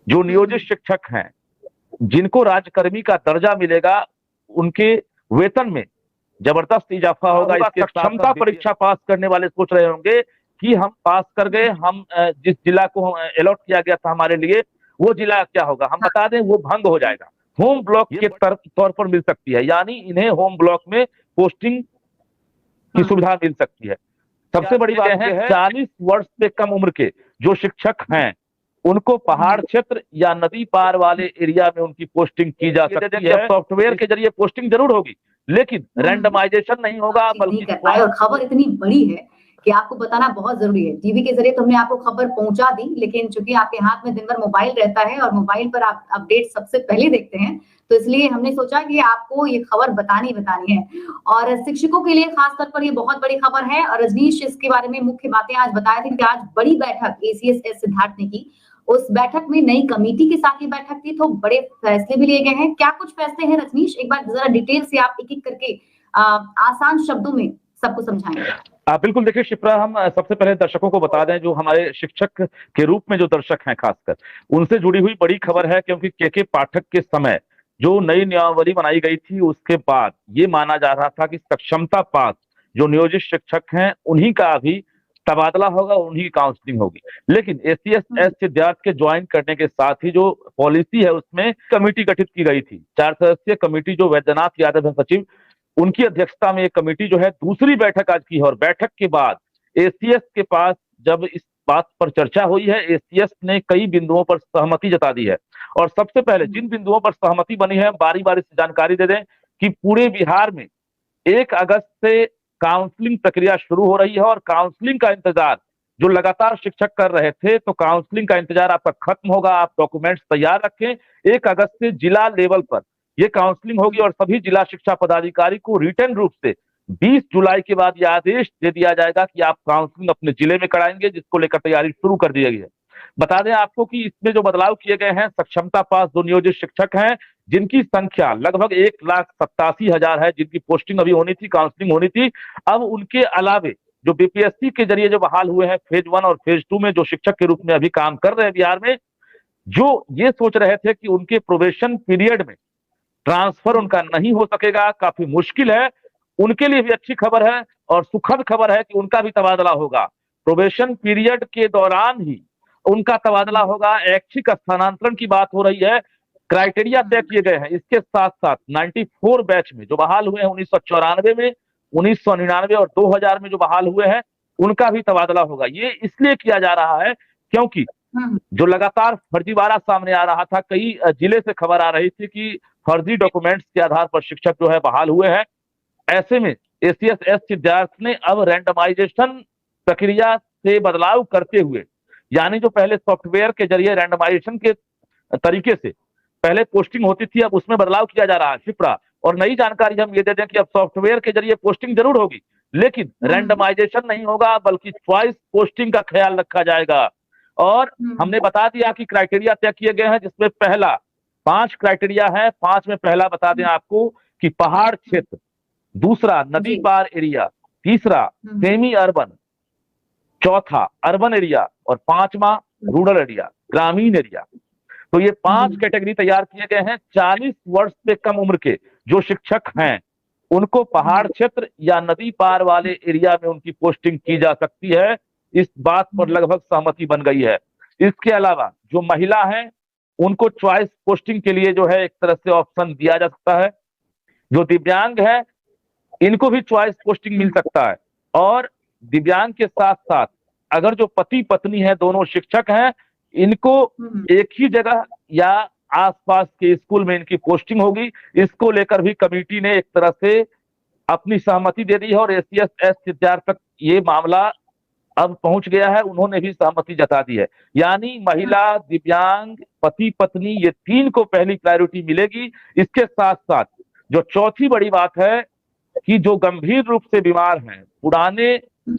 जो नियोजित शिक्षक हैं, जिनको राज्यकर्मी का दर्जा मिलेगा, उनके वेतन में जबरदस्त इजाफा होगा। इसके क्षमता परीक्षा पास करने वाले सोच रहे होंगे कि हम पास कर गए, हम जिस जिला को अलॉट किया गया था हमारे लिए, वो जिला क्या होगा, हम बता दें वो भंग हो जाएगा। होम ब्लॉक के तौर पर मिल सकती है, यानी इन्हें होम ब्लॉक में पोस्टिंग की सुविधा मिल सकती है। सबसे बड़ी बात है 40 वर्ष से कम उम्र के जो शिक्षक हैं, उनको पहाड़ क्षेत्र या नदी पार वाले एरिया में उनकी पोस्टिंग की जा सकती है। सॉफ्टवेयर के जरिए पोस्टिंग जरूर होगी, लेकिन रैंडमाइजेशन नहीं होगा, बल्कि और खबर इतनी बड़ी है कि आपको बताना बहुत जरूरी है। टीवी के जरिए तो हमने आपको खबर पहुंचा दी, लेकिन चूंकि आपके हाथ में दिन भर मोबाइल रहता है और मोबाइल पर आप अपडेट सबसे पहले देखते हैं, तो इसलिए हमने सोचा कि आपको ये खबर बतानी है। और शिक्षकों के लिए खासतौर पर ये बहुत बड़ी खबर है। और रजनीश इसके बारे में मुख्य बातें आज बताए थे कि आज बड़ी बैठक ACS सिद्धार्थ ने की। उस बैठक में नई कमेटी के साथ ही बैठक थी, तो बड़े फैसले भी लिए गए हैं। क्या कुछ फैसले हैं रजनीश, एक बार जरा डिटेल से आप एक एक करके आसान शब्दों में सबको समझाएंगे। बिल्कुल, देखिए शिप्रा, हम सबसे पहले दर्शकों को बता दें, जो हमारे शिक्षक के रूप में जो दर्शक हैं खासकर, उनसे जुड़ी हुई बड़ी खबर है। क्योंकि के पाठक के समय जो नई नियमावली बनाई गई थी, उसके बाद ये माना जा रहा था कि सक्षमता पास जो नियोजित शिक्षक हैं, उन्हीं का भी तबादला होगा, उन्हीं की काउंसलिंग होगी। लेकिन ACS सिद्धार्थ के ज्वाइन करने के साथ ही जो पॉलिसी है, उसमें कमेटी गठित की गई थी। 4 सदस्यीय कमेटी, जो वैद्यनाथ यादव है सचिव, उनकी अध्यक्षता में एक कमेटी जो है दूसरी बैठक आज की है। और बैठक के बाद ACS के पास जब इस बात पर चर्चा हुई है, ACS ने कई बिंदुओं पर सहमति जता दी है। और सबसे पहले जिन बिंदुओं पर सहमति बनी है, बारी बारी से जानकारी दे दें कि पूरे बिहार में 1 अगस्त से काउंसलिंग प्रक्रिया शुरू हो रही है। और काउंसलिंग का इंतजार जो लगातार शिक्षक कर रहे थे, तो काउंसलिंग का इंतजार आपका खत्म होगा। आप डॉक्यूमेंट्स तैयार रखें। 1 अगस्त से जिला लेवल पर ये काउंसलिंग होगी और सभी जिला शिक्षा पदाधिकारी को रिटर्न रूप से 20 जुलाई के बाद यह आदेश दे दिया जाएगा कि आप काउंसलिंग अपने जिले में कराएंगे, जिसको लेकर तैयारी शुरू कर दी गई है। बता दें आपको कि इसमें जो बदलाव किए गए हैं, सक्षमता पास जो नियोजित शिक्षक हैं, जिनकी संख्या लगभग 1,87,000 है, जिनकी पोस्टिंग अभी होनी थी, काउंसलिंग होनी थी, अब उनके अलावे जो BPSC के जरिए जो बहाल हुए हैं फेज 1 और फेज 2 में, जो शिक्षक के रूप में अभी काम कर रहे हैं बिहार में, जो ये सोच रहे थे कि उनके प्रोबेशन पीरियड में ट्रांसफर उनका नहीं हो सकेगा, काफी मुश्किल है, उनके लिए भी अच्छी खबर है और सुखद खबर है कि उनका भी तबादला होगा। प्रोबेशन पीरियड के दौरान ही उनका तबादला होगा। ऐच्छिक स्थानांतरण की बात हो रही है, क्राइटेरिया तय किए गए हैं। इसके साथ साथ 94 बैच में जो बहाल हुए हैं, 1994 में, 1999 और 2000 में जो बहाल हुए हैं, उनका भी तबादला होगा। ये इसलिए किया जा रहा है क्योंकि जो लगातार फर्जीवाड़ा सामने आ रहा था, कई जिले से खबर आ रही थी कि फर्जी डॉक्यूमेंट्स के आधार पर शिक्षक जो है बहाल हुए हैं। ऐसे में ACS सिद्धार्थ ने अब रैंडमाइजेशन प्रक्रिया से बदलाव करते हुए, यानी जो पहले सॉफ्टवेयर के जरिए रैंडमाइजेशन के तरीके से पहले पोस्टिंग होती थी, अब उसमें बदलाव किया जा रहा है शिप्रा। और नई जानकारी हम ये दे दें कि अब सॉफ्टवेयर के जरिए पोस्टिंग जरूर होगी, लेकिन रैंडमाइजेशन नहीं होगा, बल्कि चॉइस पोस्टिंग का ख्याल रखा जाएगा। और हमने बता दिया कि क्राइटेरिया तय किए गए हैं, जिसमें पहला 5 क्राइटेरिया है। 5 में पहला बता दें आपको कि पहाड़ क्षेत्र, दूसरा नदी पार एरिया, तीसरा सेमी अर्बन, चौथा अर्बन एरिया और 5वां रूरल एरिया, ग्रामीण एरिया। तो ये 5 कैटेगरी तैयार किए गए हैं। 40 वर्ष से कम उम्र के जो शिक्षक हैं, उनको पहाड़ क्षेत्र या नदी पार वाले एरिया में उनकी पोस्टिंग की जा सकती है। इस बात पर लगभग सहमति बन गई है। इसके अलावा जो महिला है, उनको चॉइस पोस्टिंग के लिए जो है एक तरह से ऑप्शन दिया जा सकता है। जो दिव्यांग है, इनको भी चॉइस पोस्टिंग मिल सकता है। और दिव्यांग के साथ साथ अगर जो पति पत्नी है, दोनों शिक्षक हैं, इनको एक ही जगह या आसपास के स्कूल में इनकी पोस्टिंग होगी। इसको लेकर भी कमेटी ने एक तरह से अपनी सहमति दे दी है और ACS सिद्धार्थ तक ये मामला अब पहुंच गया है, उन्होंने भी सहमति जता दी है। यानी महिला, दिव्यांग, पति पत्नी, ये 3 को पहली प्रायोरिटी मिलेगी। इसके साथ साथ जो चौथी बड़ी बात है कि जो गंभीर रूप से बीमार हैं, पुराने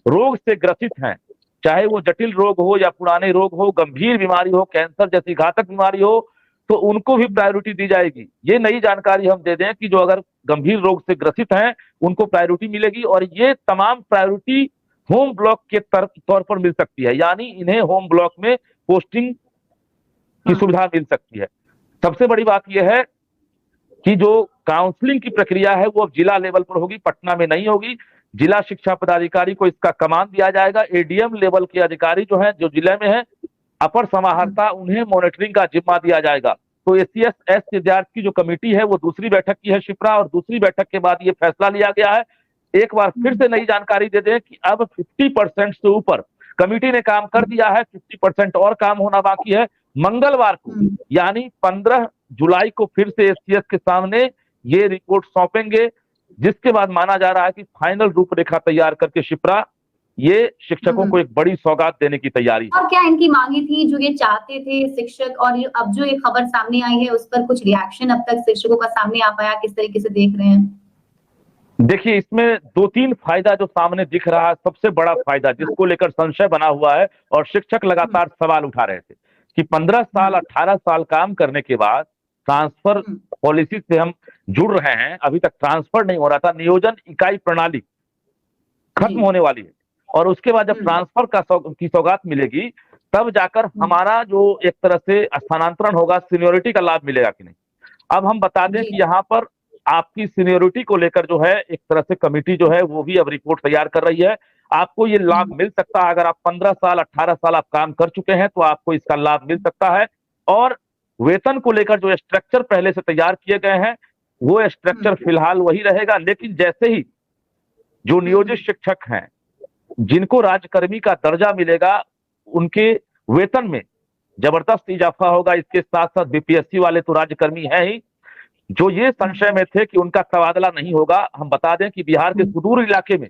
रोग से ग्रसित हैं, चाहे वो जटिल रोग हो या पुराने रोग हो, गंभीर बीमारी हो, कैंसर जैसी घातक बीमारी हो, तो उनको भी प्रायोरिटी दी जाएगी। ये नई जानकारी हम दे दें कि जो अगर गंभीर रोग से ग्रसित हैं, उनको प्रायोरिटी मिलेगी। और ये तमाम प्रायोरिटी होम ब्लॉक के तौर पर मिल सकती है, यानी इन्हें होम ब्लॉक में पोस्टिंग की सुविधा मिल सकती है। सबसे बड़ी बात यह है कि जो काउंसलिंग की प्रक्रिया है वो अब जिला लेवल पर होगी, पटना में नहीं होगी। जिला शिक्षा पदाधिकारी को इसका कमान दिया जाएगा। एडीएम लेवल के अधिकारी जो है, जो जिले में है, अपर समाहर्ता, उन्हें मॉनिटरिंग का जिम्मा दिया जाएगा। तो एसीएस एस विद्यार्थी की जो कमेटी है वो दूसरी बैठक की है शिप्रा, और दूसरी बैठक के बाद ये फैसला लिया गया है। एक बार फिर से नई जानकारी दे दें कि अब 50% से ऊपर कमेटी ने काम कर दिया है, 50% और काम होना बाकी है। मंगलवार को यानी 15 जुलाई को फिर से एसीएस के सामने ये रिपोर्ट सौंपेंगे, जिसके बाद माना जा रहा है कि फाइनल रूपरेखा तैयार करके शिप्रा ये शिक्षकों को एक बड़ी सौगात देने की तैयारी है। और क्या इनकी मांगी थी जो ये चाहते थे शिक्षक, और अब जो ये खबर सामने आई है उस पर कुछ रिएक्शन अब तक शिक्षकों का सामने आ पाया, किस तरीके से देख रहे हैं? देखिए, इसमें 2-3 फायदा जो सामने दिख रहा है। सबसे बड़ा फायदा जिसको लेकर संशय बना हुआ है और शिक्षक लगातार सवाल उठा रहे थे कि 15 साल 18 साल काम करने के बाद ट्रांसफर पॉलिसी से हम जुड़ रहे हैं, अभी तक ट्रांसफर नहीं हो रहा था। नियोजन इकाई प्रणाली खत्म होने वाली है और उसके बाद जब ट्रांसफर की सौगात मिलेगी तब जाकर हमारा जो एक तरह से स्थानांतरण होगा, सीनियोरिटी का लाभ मिलेगा कि नहीं। अब हम बता दें कि यहाँ पर आपकी सीनियोरिटी को लेकर जो है एक तरह से कमेटी जो है वो भी अब रिपोर्ट तैयार कर रही है। आपको ये लाभ मिल सकता है, अगर आप 15 साल 18 साल आप काम कर चुके हैं तो आपको इसका लाभ मिल सकता है। और वेतन को लेकर जो स्ट्रक्चर पहले से तैयार किए गए हैं वो स्ट्रक्चर फिलहाल वही रहेगा, लेकिन जैसे ही जो नियोजित शिक्षक हैं जिनको राज्यकर्मी का दर्जा मिलेगा उनके वेतन में जबरदस्त इजाफा होगा। इसके साथ साथ बीपीएससी वाले तो राज्यकर्मी हैं ही, जो ये संशय में थे कि उनका तबादला नहीं होगा। हम बता दें कि बिहार के सुदूर इलाके में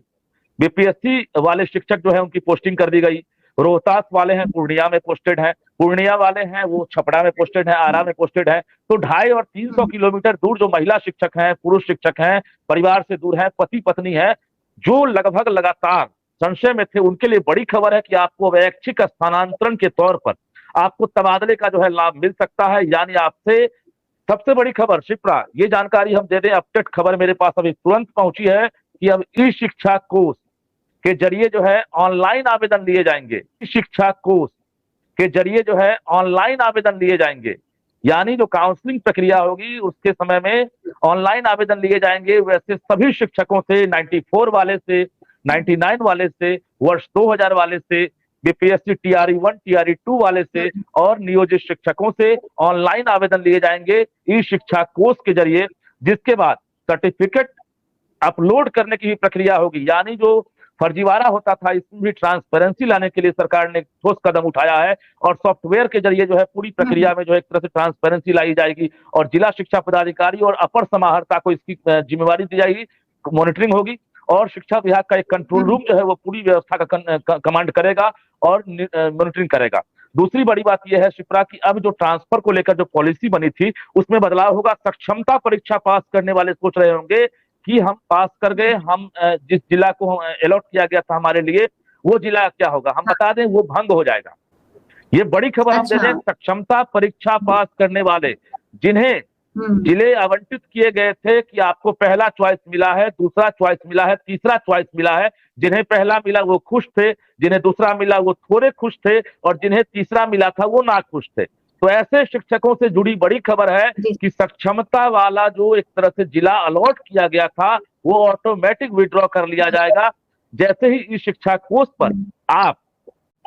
बीपीएससी वाले शिक्षक जो है उनकी पोस्टिंग कर दी गई। रोहतास वाले हैं पूर्णिया में पोस्टेड है, पूर्णिया वाले हैं वो छपरा में पोस्टेड है, आरा में पोस्टेड है। तो 250 और 300 किलोमीटर दूर जो महिला शिक्षक हैं, पुरुष शिक्षक हैं, परिवार से दूर हैं, पति पत्नी है, जो लगभग लगातार संशय में थे, उनके लिए बड़ी खबर है कि आपको ऐच्छिक स्थानांतरण के तौर पर आपको तबादले का जो है लाभ मिल सकता है। यानी आपसे सबसे बड़ी खबर शिप्रा, ये जानकारी हम दे दें, अपडेट खबर मेरे पास अभी तुरंत पहुंची है कि अब ई शिक्षा कोष के जरिए जो है ऑनलाइन आवेदन लिए जाएंगे। ई शिक्षा कोष के जरिए जो है ऑनलाइन आवेदन लिए जाएंगे, यानी जो काउंसलिंग प्रक्रिया होगी उसके समय में ऑनलाइन आवेदन लिए जाएंगे। वैसे सभी शिक्षकों से, 94 वाले से, 99 वाले से, वर्ष 2000 वाले से, बीपीएससी टीआरई 1 टीआरई 2 वाले से और नियोजित शिक्षकों से ऑनलाइन आवेदन लिए जाएंगे ई शिक्षा कोष के जरिए, जिसके बाद सर्टिफिकेट अपलोड करने की भी प्रक्रिया होगी। यानी जो फर्जीवाड़ा होता था इसमें भी ट्रांसपेरेंसी लाने के लिए सरकार ने ठोस कदम उठाया है और सॉफ्टवेयर के जरिए जो है पूरी प्रक्रिया में जो है एक तरह से ट्रांसपेरेंसी लाई जाएगी और जिला शिक्षा पदाधिकारी और अपर समाहर्ता को इसकी जिम्मेवारी दी जाएगी, मॉनिटरिंग होगी और शिक्षा विभाग का एक कंट्रोल रूम जो है वो पूरी व्यवस्था का कमांड करेगा और मॉनिटरिंग करेगा। दूसरी बड़ी बात यह है शिप्रा की अब जो ट्रांसफर को लेकर जो पॉलिसी बनी थी उसमें बदलाव होगा। सक्षमता परीक्षा पास करने वाले सोच रहे होंगे कि हम पास कर गए, हम जिस जिला को अलॉट किया गया था हमारे लिए वो जिला क्या होगा, हम बता दें वो भंग हो जाएगा। ये बड़ी खबर हम दे दें, सक्षमता परीक्षा पास करने वाले जिन्हें जिले आवंटित किए गए थे कि आपको पहला चॉइस मिला है, दूसरा चॉइस मिला है, तीसरा चॉइस मिला है, जिन्हें पहला मिला वो खुश थे, जिन्हें दूसरा मिला वो थोड़े खुश थे और जिन्हें तीसरा मिला था वो ना खुश थे। तो ऐसे शिक्षकों से जुड़ी बड़ी खबर है कि सक्षमता वाला जो एक तरह से जिला अलॉट किया गया था वो ऑटोमेटिक विड्रॉ कर लिया जाएगा। जैसे ही इस शिक्षा कोष पर आप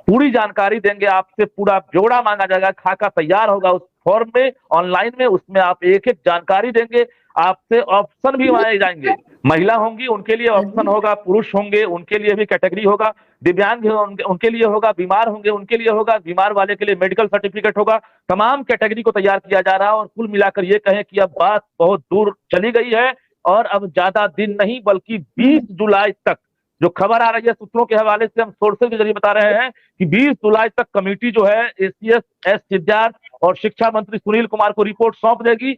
पूरी जानकारी देंगे, आपसे पूरा ब्यौरा मांगा जाएगा, खाका तैयार होगा उस फॉर्म में ऑनलाइन में, उसमें आप एक एक जानकारी देंगे, आपसे ऑप्शन भी मांगे जाएंगे। महिला होंगी उनके लिए ऑप्शन होगा, पुरुष होंगे उनके लिए भी कैटेगरी होगा, दिव्यांग उनके लिए होगा, बीमार होंगे उनके लिए होगा, बीमार वाले के लिए मेडिकल सर्टिफिकेट होगा। तमाम कैटेगरी को तैयार किया जा रहा है और कुल मिलाकर ये कहें कि अब बात बहुत दूर चली गई है और अब ज्यादा दिन नहीं बल्कि 20 जुलाई तक जो खबर आ रही है सूत्रों के हवाले से हम सोर्सेज के जरिए बता रहे हैं कि 20 जुलाई तक कमेटी जो है एसीएस एस सिद्धार्थ और शिक्षा मंत्री सुनील कुमार को रिपोर्ट सौंप देगी।